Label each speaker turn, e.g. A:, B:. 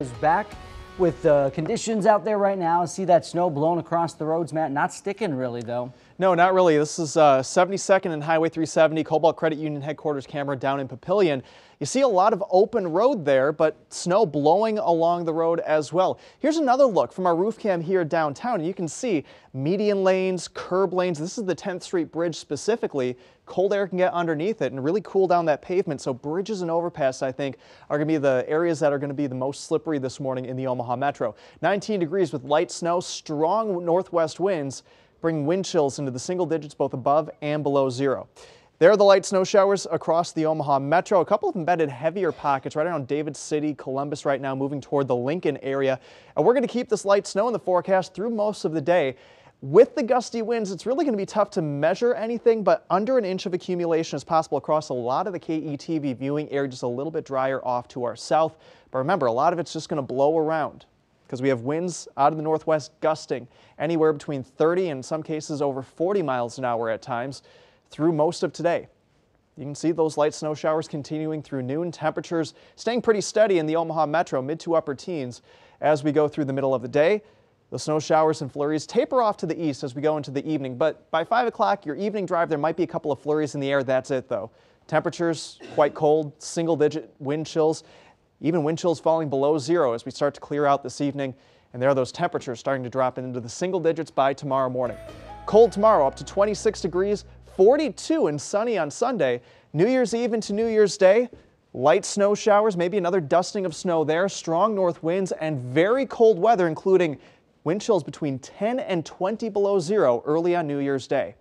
A: Is back with the conditions out there right now. See that snow blowing across the roads, Matt. Not sticking really, though.
B: No, not really. This is 72nd and Highway 370, Cobalt Credit Union headquarters camera down in Papillion. You see a lot of open road there, but snow blowing along the road as well. Here's another look from our roof cam here downtown. You can see median lanes, curb lanes. This is the 10th Street Bridge specifically. Cold air can get underneath it and really cool down that pavement. So bridges and overpass, I think, are going to be the areas that are going to be the most slippery this morning in the Omaha Metro. 19 degrees with light snow, strong northwest winds bring wind chills into the single digits both above and below zero. There are the light snow showers across the Omaha Metro. A couple of embedded heavier pockets right around David City, Columbus right now, moving toward the Lincoln area. And we're going to keep this light snow in the forecast through most of the day. With the gusty winds, it's really going to be tough to measure anything, but under an inch of accumulation is possible across a lot of the KETV viewing area, just a little bit drier off to our south. But remember, a lot of it's just going to blow around because we have winds out of the northwest gusting anywhere between 30 and in some cases over 40 miles an hour at times through most of today. You can see those light snow showers continuing through noon. Temperatures staying pretty steady in the Omaha Metro, mid to upper teens as we go through the middle of the day. The snow showers and flurries taper off to the east as we go into the evening, but by 5 o'clock, your evening drive, there might be a couple of flurries in the air. That's it, though. Temperatures quite cold, single-digit wind chills, even wind chills falling below zero as we start to clear out this evening. And there are those temperatures starting to drop into the single digits by tomorrow morning. Cold tomorrow, up to 26 degrees, 42 and sunny on Sunday. New Year's Eve into New Year's Day, light snow showers, maybe another dusting of snow there, strong north winds, and very cold weather, including wind chills between 10 and 20 below zero early on New Year's Day.